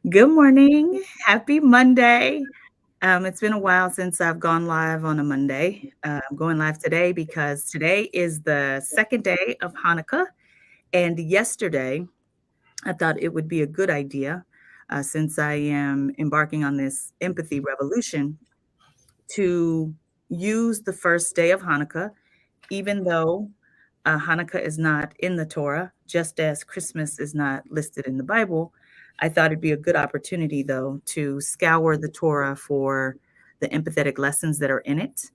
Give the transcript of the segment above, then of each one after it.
Good morning. Happy Monday. It's been a while since I've gone live on a Monday. I'm going live today because today is the second day of Hanukkah. And yesterday, I thought it would be a good idea, since I am embarking on this empathy revolution, to use the first day of Hanukkah, even though Hanukkah is not in the Torah, just as Christmas is not listed in the Bible. I thought it'd be a good opportunity, though, to scour the Torah for the empathetic lessons that are in it,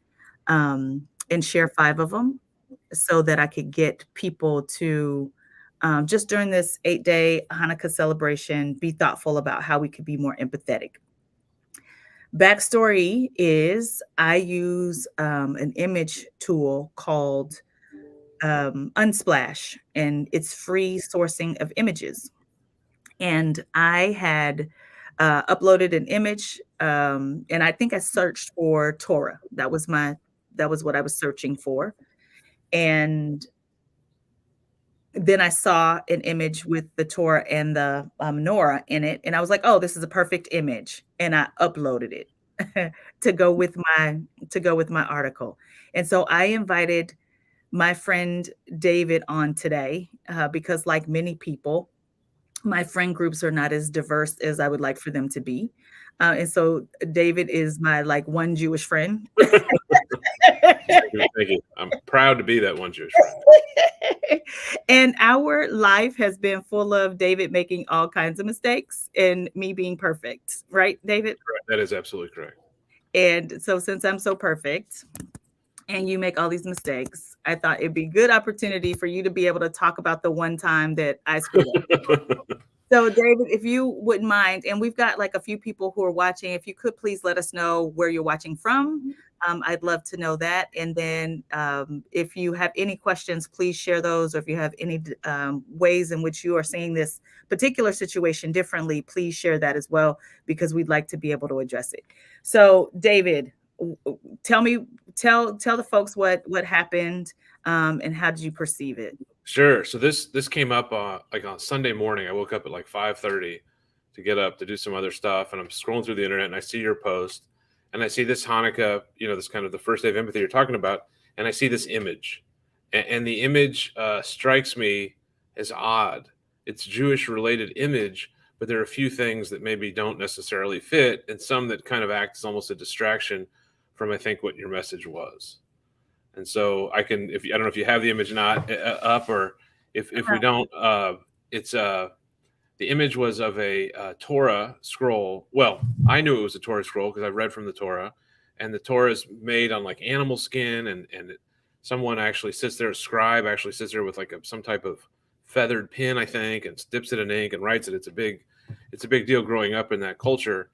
and share 5 of them so that I could get people to, just during this 8-day Hanukkah celebration, be thoughtful about how we could be more empathetic. Backstory is I use an image tool called Unsplash, and it's free sourcing of images. And I had uploaded an image, and I think I searched for Torah. That was what I was searching for. And then I saw an image with the Torah and the menorah in it, and I was like, "Oh, this is a perfect image," and I uploaded it to go with my article. And so I invited my friend David on today because, like many people, my friend groups are not as diverse as I would like for them to be. And so David is my like one Jewish friend. Thank you. I'm proud to be that one Jewish friend. And our life has been full of David making all kinds of mistakes and me being perfect, right, David? Correct. That is absolutely correct. And so since I'm so perfect, and you make all these mistakes, I thought it'd be a good opportunity for you to be able to talk about the one time that I screwed up. So, David, if you wouldn't mind, and we've got like a few people who are watching, if you could please let us know where you're watching from. I'd love to know that. And then if you have any questions, please share those. Or if you have any ways in which you are seeing this particular situation differently, please share that as well, because we'd like to be able to address it. So, David, tell me, tell the folks what happened, and how did you perceive it? Sure. So this came up like on Sunday morning. I woke up at like 5:30 to get up to do some other stuff, and I'm scrolling through the internet, and I see your post, and I see this Hanukkah, this kind of the first day of empathy you're talking about, and I see this image, and the image strikes me as odd. It's Jewish related image, but there are a few things that maybe don't necessarily fit, and some that kind of act as almost a distraction from I think what your message was. And so I don't know if you have the image not up, or if we don't, it's the image was of a Torah scroll. Well, I knew it was a Torah scroll because I read from the Torah, and the Torah is made on like animal skin, and someone actually sits there, a scribe actually sits there with like some type of feathered pen, I think, and dips it in ink and writes it. It's a big deal growing up in that culture,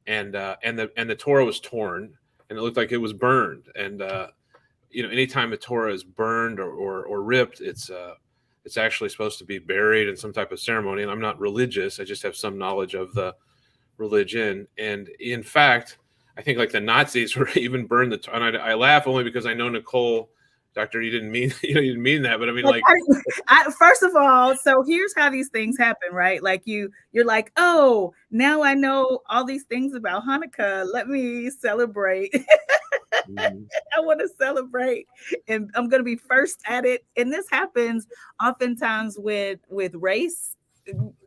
and the Torah was torn, and it looked like it was burned, and anytime a Torah is burned or ripped, it's actually supposed to be buried in some type of ceremony. And I'm not religious; I just have some knowledge of the religion. And in fact, I think like the Nazis were even burned the. And I laugh only because I know Nicole, Doctor. You didn't mean you didn't mean that, but I mean Like, like first of all, so here's how these things happen, right? Like you're like, oh, now I know all these things about Hanukkah. Let me celebrate. Mhm. I want to celebrate, and I'm going to be first at it. And this happens oftentimes with race.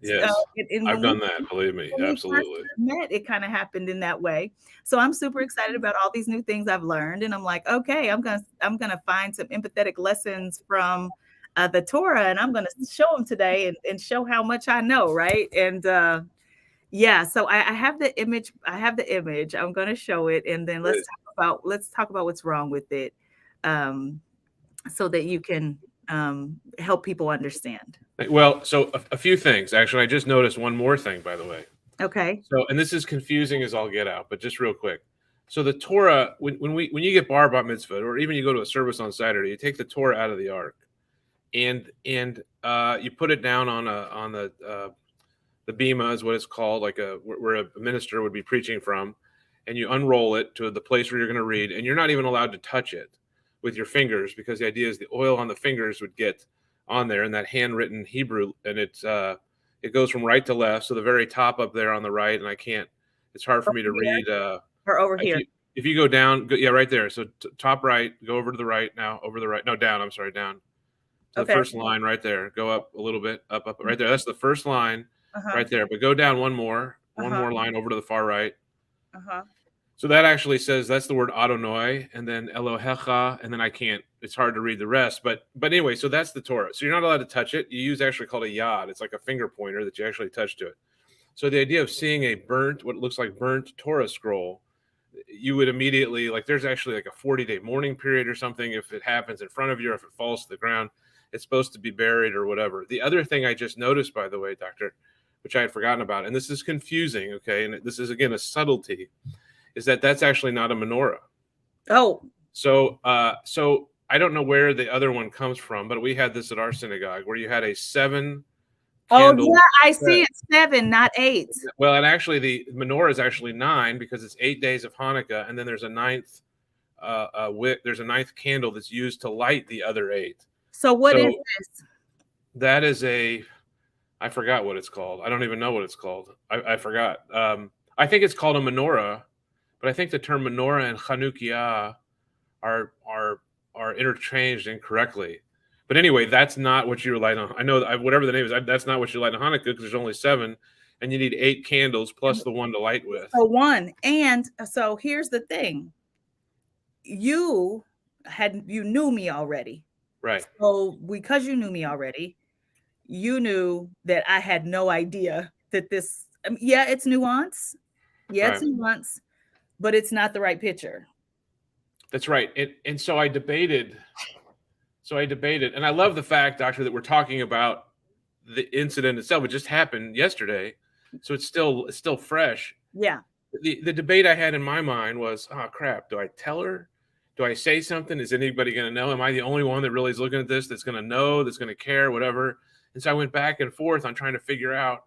Yes, And I've done that. Believe me, when we first absolutely. met, it kind of happened in that way. So I'm super excited about all these new things I've learned, and I'm like, okay, I'm gonna find some empathetic lessons from the Torah, and I'm gonna show them today and show how much I know, right? And yeah, so I have the image. I have the image. I'm gonna show it, and then Great. let's talk about what's wrong with it, um, so that you can help people understand. Well, so a few things actually. I just noticed one more thing, by the way. Okay. So, and this is confusing as all get out, but just real quick. So the Torah, when you get bar mitzvah, or even you go to a service on Saturday, you take the Torah out of the ark, and you put it down on the bema is what it's called, like where a minister would be preaching from, and you unroll it to the place where you're going to read, and you're not even allowed to touch it with your fingers because the idea is the oil on the fingers would get on there in that handwritten Hebrew, and it it goes from right to left. So the very top up there on the right, and I can't. It's hard for Over me to here read. or over If here? you go down, yeah, right there. So top right, go over to the right now. Over the right, no, down. I'm sorry, down to the Okay. first line right there. Go up a little bit, up, right there. That's the first line Uh-huh. right there. But go down one Uh-huh. more line over to the far right. Uh-huh. So that actually says that's the word Adonai, and then Elohecha, and then I can't. It's hard to read the rest, but anyway, so that's the Torah. So you're not allowed to touch it. You use actually called a yad. It's like a finger pointer that you actually touch to it. So the idea of seeing a burnt, what looks like burnt Torah scroll, you would immediately like. There's actually like a 40-day mourning period or something if it happens in front of you, or if it falls to the ground, it's supposed to be buried or whatever. The other thing I just noticed, by the way, Doctor, which I had forgotten about, and this is confusing, okay, and this is again a subtlety, is that that's actually not a menorah. Oh. So I don't know where the other one comes from, but we had this at our synagogue where you had a 7 Oh, candle. yeah, I see it's 7, not 8. Well, and actually the menorah is actually 9 because it's 8 days of Hanukkah, and then there's a ninth wick. There's a ninth candle that's used to light the other 8. So what is So this? that is I forgot what it's called. I don't even know what it's called. I forgot. I think it's called a menorah, but I think the term menorah and Chanukiah are interchanged incorrectly. But anyway, that's not what you light on. I know that whatever the name is, that's not what you light on Hanukkah because there's only 7, and you need 8 candles plus the one to light with. So 1, and so here's the thing. You knew me already. Right. So because you knew me already, you knew that I had no idea that this, yeah, it's nuance. Yeah, it's Right. nuance, but it's not the right picture. That's right. And so I debated. And I love the fact, Doctor, that we're talking about the incident itself. It just happened yesterday, so it's still fresh. Yeah. The debate I had in my mind was, oh crap, do I tell her? Do I say something? Is anybody going to know? Am I the only one that really is looking at this that's going to know, that's going to care, whatever? And so I went back and forth on trying to figure out,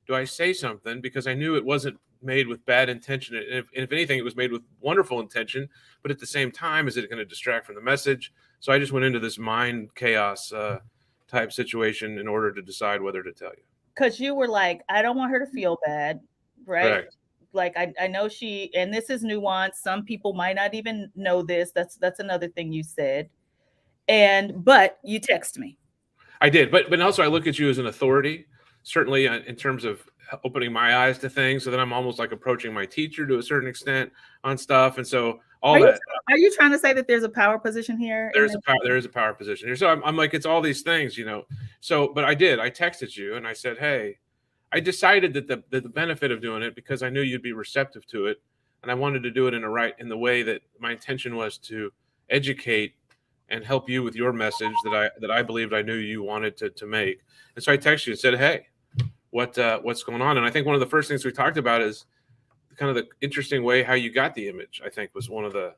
do I say something? Because I knew it wasn't made with bad intention. And if anything, it was made with wonderful intention. But at the same time, is it going to distract from the message? So I just went into this mind chaos type situation in order to decide whether to tell you. Because you were like, I don't want her to feel bad, right? Correct. Like I know and this is nuance. Some people might not even know this. That's another thing you said. But you text me. I did, but also I look at you as an authority, certainly in terms of opening my eyes to things. So then I'm almost like approaching my teacher to a certain extent on stuff, and so all that. Are you trying to say that there's a power position here? There is a power position here. So I'm like, it's all these things, you know. So, but I texted you and I said, hey, I decided that the benefit of doing it, because I knew you'd be receptive to it, and I wanted to do it in the way that my intention was to educate and help you with your message that I believed I knew you wanted to make. And so I texted you and said, hey, what's going on? And I think one of the first things we talked about is kind of the interesting way how you got the image. I think was one of the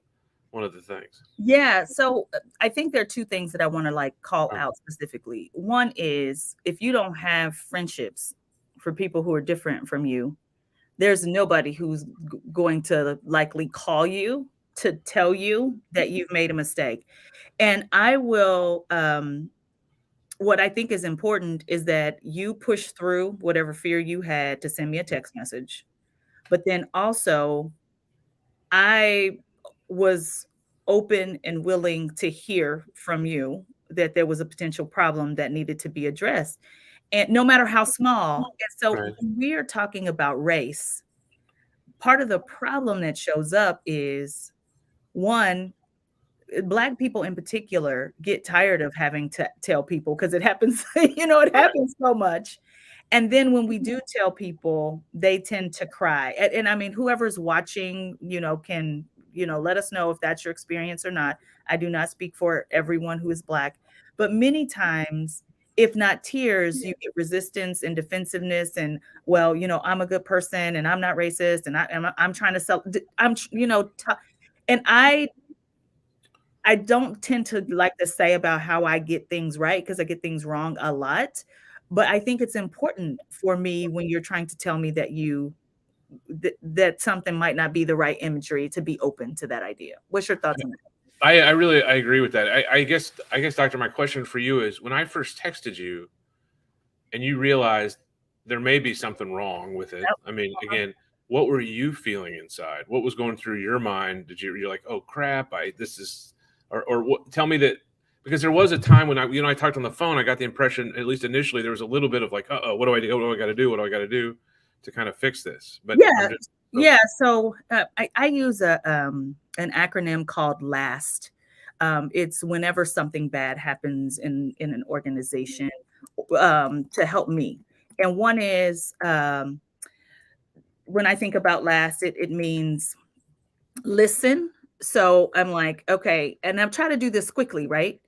things. Yeah. So I think there are 2 things that I want to like call out specifically. One is, if you don't have friendships for people who are different from you, there's nobody who's going to likely call you to tell you that you've made a mistake. And I will, what I think is important is that you push through whatever fear you had to send me a text message. But then also, I was open and willing to hear from you that there was a potential problem that needed to be addressed, and no matter how small. And so Right. when we are talking about race, part of the problem that shows up is, one, Black people in particular get tired of having to tell people because it happens, it happens so much. And then when we do tell people, they tend to cry. And I mean, whoever's watching, can, let us know if that's your experience or not. I do not speak for everyone who is Black, but many times, if not tears, you get resistance and defensiveness. And, well, I'm a good person and I'm not racist and I'm trying to sell. And I don't tend to like to say about how I get things right, because I get things wrong a lot. But I think it's important for me, when you're trying to tell me that that something might not be the right imagery, to be open to that idea. What's your thoughts on that? I agree with that. I guess, Doctor, my question for you is, when I first texted you and you realized there may be something wrong with it. I mean, again, what were you feeling inside? What was going through your mind? You're like, oh crap, this is, or what, tell me that, because there was a time when I talked on the phone, I got the impression, at least initially, there was a little bit of like, oh, what do I do? What do I got to do? What do I got to do to kind of fix this? But Yeah, I'm just, oh, yeah. So I use a an acronym called LAST. It's whenever something bad happens in an organization, to help me. And one is, when I think about LAST, it means listen. So I'm like, okay, and I'm trying to do this quickly, right?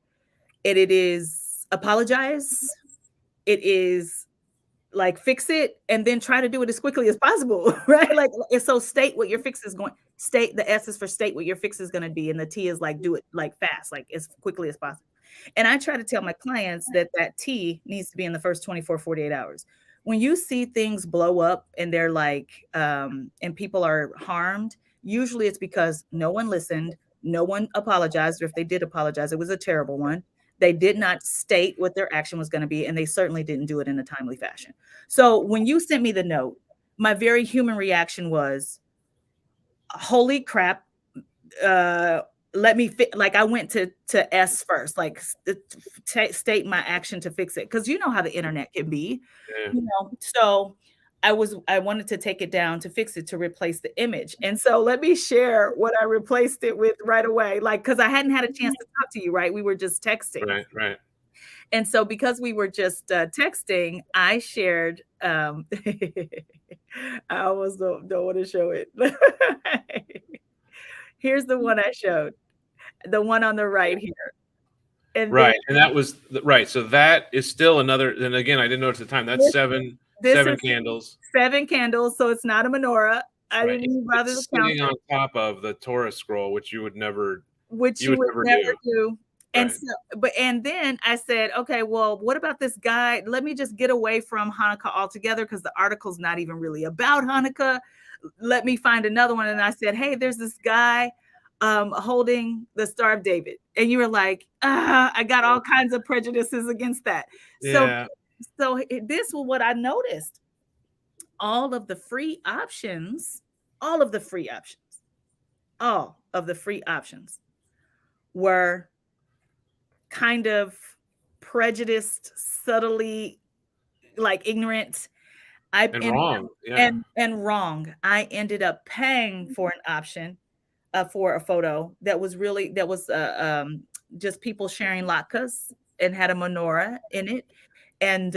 And it is apologize. It is like fix it and then try to do it as quickly as possible, right? Like, and so state what your fix is going. State, the S is for state what your fix is going to be, and the T is like do it like fast, like as quickly as possible. And I try to tell my clients that that T needs to be in the first 24, 48 hours. When you see things blow up and they're like, and people are harmed, usually it's because no one listened, no one apologized, or if they did apologize, it was a terrible one. They did not state what their action was going to be, and they certainly didn't do it in a timely fashion. So when you sent me the note, my very human reaction was, holy crap, uh let me like I went to S first, like state my action to fix it, because you know how the internet can be, yeah, so I wanted to take it down to fix it, to replace the image. And so let me share what I replaced it with right away, like, because I hadn't had a chance to talk to you, right? We were just texting. right, right, And so because we were just texting, I shared, I almost don't want to show it. Here's the one I showed, the one on the right here. And then right. And that was right. So that is still another. And again, I didn't know at the time. That's this, this seven is candles. 7 candles, so it's not a menorah. I Right. didn't even bother to It's count sitting it, on top of the Torah scroll, which which you you would would never never do. do. And Right. so, and then I said, okay, well, what about this guy? Let me just get away from Hanukkah altogether, because the article's not even really about Hanukkah. Let me find another one. And I said, hey, there's this guy holding the Star of David. And you were like, I got all kinds of prejudices against that. So, Yeah. this was what I noticed. All of the free options, all of the free options, all of the free options were kind of prejudiced, subtly like ignorant. I And ended up wrong. Yeah. and wrong. I ended up paying for an option, for a photo that was really, that was just people sharing latkes and had a menorah in it. And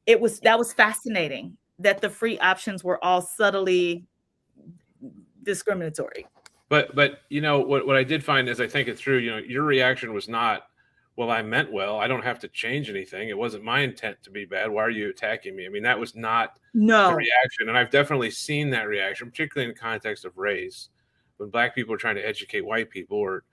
it was, that was fascinating that the free options were all subtly discriminatory. But what I did find as I think it through, your reaction was not, well, I meant well. I don't have to change anything. It wasn't my intent to be bad. Why are you attacking me? I mean, that was not the No, reaction. And I've definitely seen that reaction, particularly in the context of race, when black people are trying to educate white people or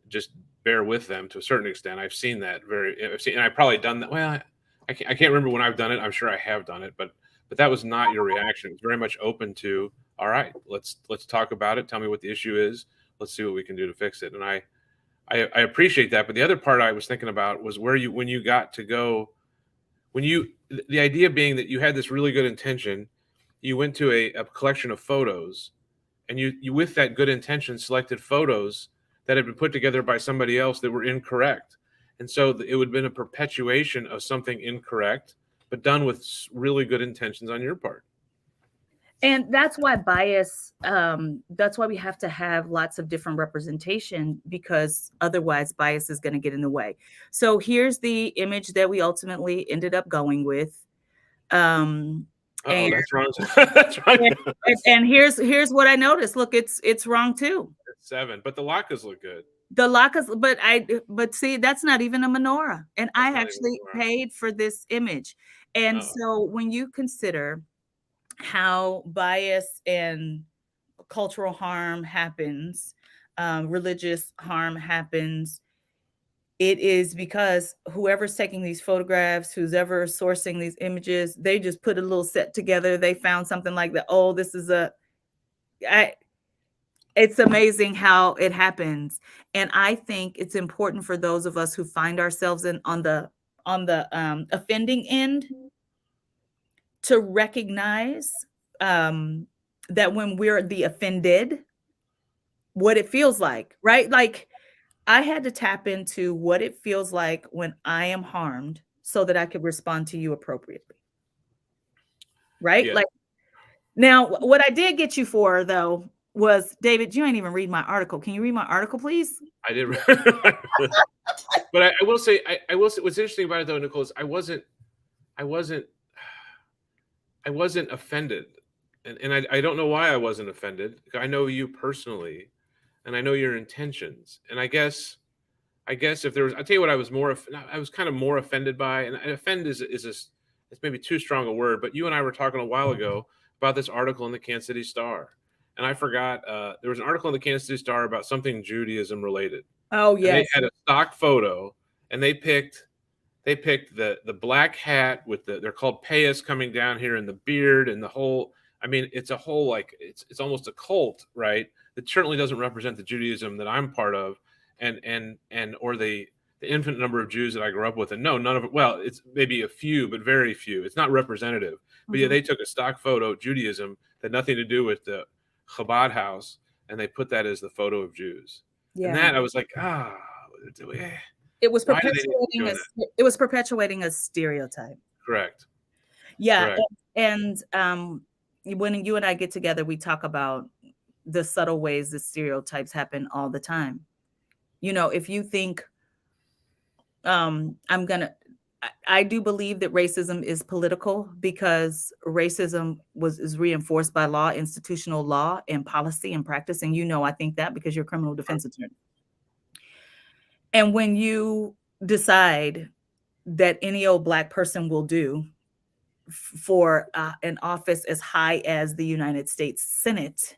just bear with them to a certain extent. I've seen, and I've probably done that. Well, I can't remember when I've done it. I'm sure I have done it, but that was not your reaction. It was very much open to, all right, let's talk about it. Tell me what the issue is. Let's see what we can do to fix it. And I appreciate that. But the other part I was thinking about was when you got to go, the idea being that you had this really good intention, you went to a collection of photos, and you with that good intention selected photos that had been put together by somebody else that were incorrect. And so it would have been a perpetuation of something incorrect, but done with really good intentions on your part. and that's why bias, that's why we have to have lots of different representation, because otherwise bias is going to get in the way. So here's the image that we ultimately ended up going with. Um, Oh, and that's wrong. That's right. and here's what I noticed. Look, it's wrong too. It's 7, but the latkes look good. The lakas, but see, that's not even a menorah. And That's I not even actually Torah. paid for this image. And Oh, so when you consider how bias and cultural harm happens, religious harm happens, it is because whoever's taking these photographs, who's ever sourcing these images, they just put a little set together. They found something like that. Oh, this is I, it's amazing how it happens. And I think it's important for those of us who find ourselves in on the offending end to recognize um, that when we're the offended, what it feels like, right? Like I had to tap into what it feels like when I am harmed so that I could respond to you appropriately, right? Yeah, Like now, what I did get you for though was David, you ain't even read my article. Can you read my article, please? I did. But I will say, I will say, what's interesting about it though, Nicole, is I wasn't, I wasn't offended, and I don't know why I wasn't offended. I know you personally, and I know your intentions, and I guess if there was, I'll tell you what, I was kind of more offended by, and offend it's maybe too strong a word, but you and I were talking a while ago about this article in the Kansas City Star, and I forgot there was an article in the Kansas City Star about something Judaism related, Oh, and they yes. had a stock photo, and they picked the black hat with they're called payas coming down here, and the beard and the whole. I mean, it's a whole, like, it's almost a cult, right? It certainly doesn't represent the Judaism that I'm part of, and or the infinite number of Jews that I grew up with. And no, none of it. Well, it's maybe a few, but very few. It's not representative. But yeah, Mhm. they took a stock photo of Judaism that had nothing to do with the Chabad house, and they put that as the photo of Jews. And Yeah. that I was like, It was why do they need to be perpetuating doing that? it was perpetuating a stereotype. Correct. Yeah, Correct. when you and I get together, we talk about the subtle ways that stereotypes happen all the time. You know, if you think I'm gonna I do believe that racism is political because racism is reinforced by law, institutional law, and policy and practice. And you know, I think that because you're a criminal defense attorney. And when you decide that any old black person will do for an office as high as the United States Senate,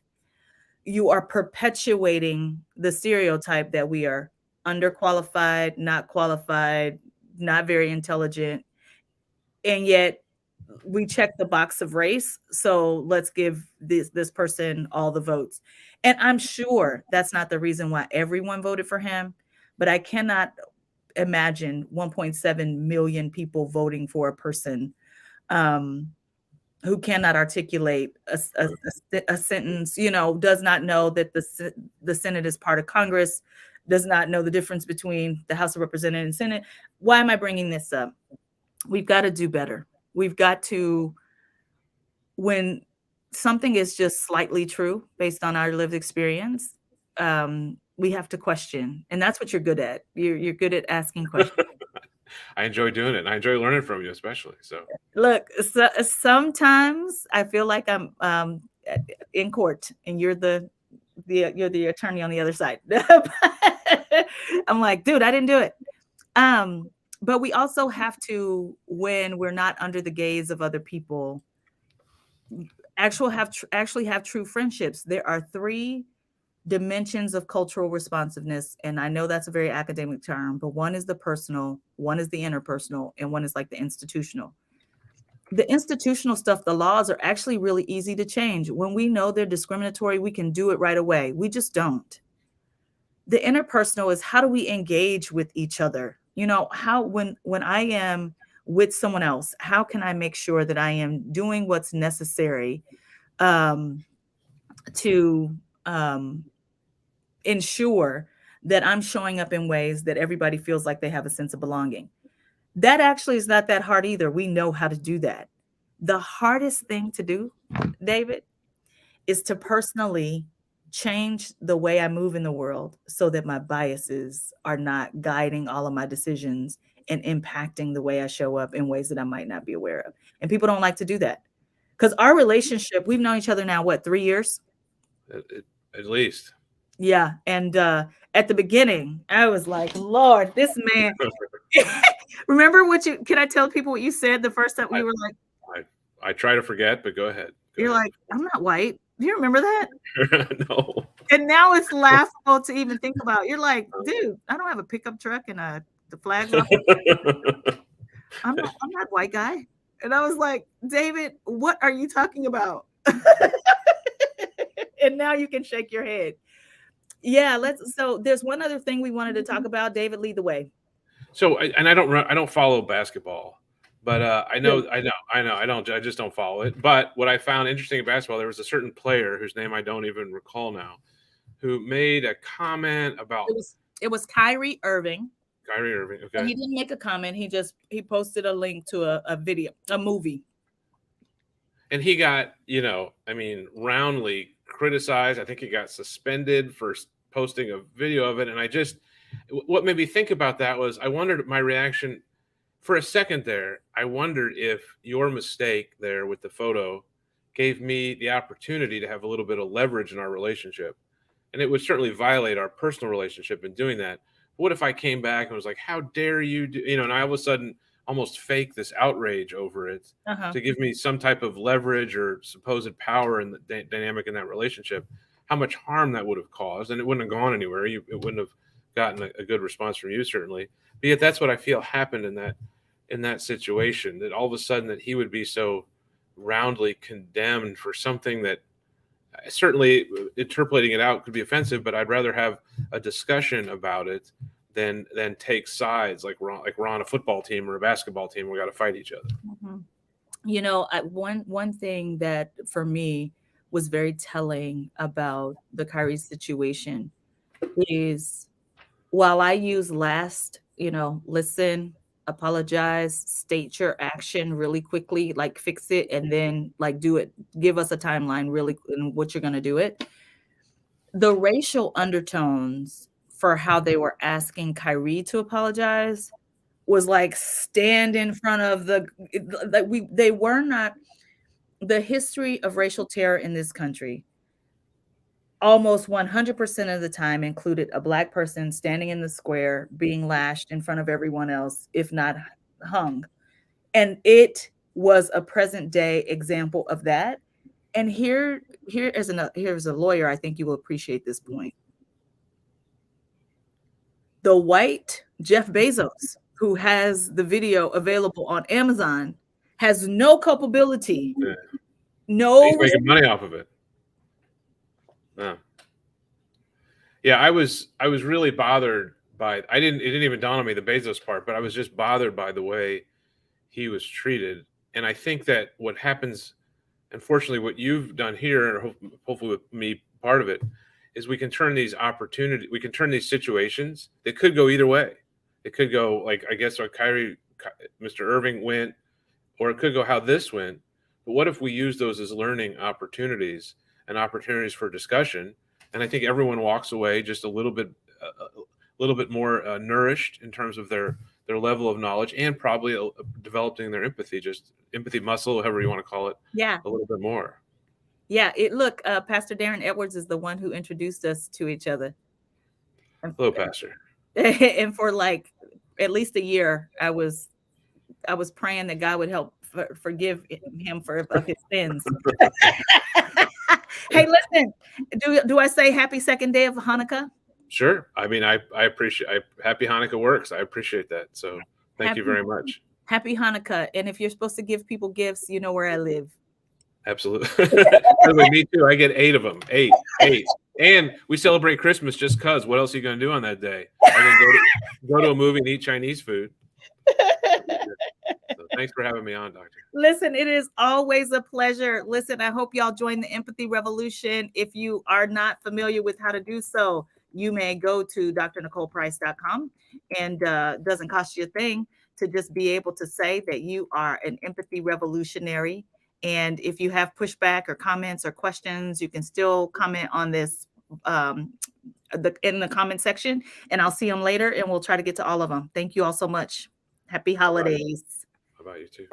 you are perpetuating the stereotype that we are underqualified, not qualified, not very intelligent, and yet we check the box of race. So let's give this person all the votes. And I'm sure that's not the reason why everyone voted for him, but I cannot imagine 1.7 million people voting for a person um, who cannot articulate a sentence, you know, does not know that the Senate is part of Congress, does not know the difference between the House of Representatives and Senate. Why am I bringing this up? We've got to do better. We've got to, when something is just slightly true based on our lived experience, we have to question, and that's what you're good at. You're good at asking questions. I enjoy doing it, and I enjoy learning from you, especially. So Look, sometimes I feel like I'm in court, and you're the attorney on the other side. I'm like, dude, I didn't do it. Um, but we also have to, when we're not under the gaze of other people, actually have true friendships. There are three dimensions of cultural responsiveness, and I know that's a very academic term, but one is the personal, one is the interpersonal, and one is like the institutional. The institutional stuff, the laws are actually really easy to change. When we know they're discriminatory, we can do it right away. We just don't. The interpersonal is, how do we engage with each other? You know, how, when I am with someone else, how can I make sure that I am doing what's necessary um, to ensure that I'm showing up in ways that everybody feels like they have a sense of belonging? That actually is not that hard either. We know how to do that. The hardest thing to do, David, is to personally change the way I move in the world so that my biases are not guiding all of my decisions and impacting the way I show up in ways that I might not be aware of. And people don't like to do that. Because our relationship, we've known each other now, what, 3 years? at least. Yeah. And at the beginning, I was like, Lord, this man. Remember what can I tell people what you said the first time I, we were like, I try to forget, but go ahead. Go you're ahead. like, I'm not white. Do you remember that? No. And now it's laughable to even think about. You're like, dude, I don't have a pickup truck and the flags off. I'm not white guy. And I was like, David, what are you talking about? And now you can shake your head. Yeah, so there's one other thing we wanted to talk about. David, lead the way. So, and I don't follow basketball, But Good. I just don't follow it. But what I found interesting in basketball, there was a certain player whose name I don't even recall now, who made a comment about It was Kyrie Irving, Kyrie Irving. and Okay. he didn't make a comment. He posted a link to a video, a movie. And he got, I mean, roundly criticized. I think he got suspended for posting a video of it. And what made me think about that was I wondered my reaction for a second there. I wondered if your mistake there with the photo gave me the opportunity to have a little bit of leverage in our relationship. And it would certainly violate our personal relationship in doing that. What if I came back and was like, how dare you do, and I all of a sudden almost fake this outrage over it Uh-huh. to give me some type of leverage or supposed power in the dynamic in that relationship, how much harm that would have caused. And it wouldn't have gone anywhere. It wouldn't have gotten a good response from you, certainly. But yet that's what I feel happened in that situation, that all of a sudden that he would be so roundly condemned for something that certainly interpolating it out could be offensive, but I'd rather have a discussion about it than take sides like we're on a football team or a basketball team. We got to fight each other. Mhm. One thing that for me was very telling about the Kyrie situation is, while I use last, listen, apologize, state your action really quickly, like fix it, and then like do it, give us a timeline really and what you're gonna do it. The racial undertones for how they were asking Kyrie to apologize was like stand in front of like they were not the history of racial terror in this country. Almost 100% of the time included a Black person standing in the square being lashed in front of everyone else, if not hung. And it was a present day example of that. And here's a lawyer, I think you will appreciate this point. The white Jeff Bezos, who has the video available on Amazon, has no culpability, Yeah. He's no. making money off of it. Yeah. Yeah, I was really bothered by it didn't even dawn on me the Bezos part, but I was just bothered by the way he was treated. And I think that what happens, unfortunately, what you've done here, and hopefully with me, part of it, is we can turn these situations that could go either way. It could go like I guess what Mr. Irving went, or it could go how this went. But what if we use those as learning opportunities and opportunities for discussion? And I think everyone walks away just a little bit more nourished in terms of their level of knowledge, and probably developing their empathy muscle, however you want to call it, Yeah. a little bit more. Yeah, Pastor Darren Edwards is the one who introduced us to each other. And Hello, Pastor. and for like at least a year, I was praying that God would help forgive him of his sins. Hey, listen, do I say happy second day of Hanukkah? Sure. I mean, I appreciate. Happy Hanukkah works. I appreciate that. So thank you Happy very much. Happy Hanukkah. And if you're supposed to give people gifts, you know where I live. Absolutely. By the way, me too. I get 8 of them. 8, 8. And we celebrate Christmas just because. What else are you going to do on that day? And then go to a movie and eat Chinese food. So thanks for having me on, Doctor. Listen, it is always a pleasure. Listen, I hope y'all join the empathy revolution. If you are not familiar with how to do so, you may go to drnicoleprice.com, and doesn't cost you a thing to just be able to say that you are an empathy revolutionary. And if you have pushback or comments or questions, you can still comment on this in the comment section, and I'll see them later, and we'll try to get to all of them. Thank you all so much. Happy holidays. How about you too?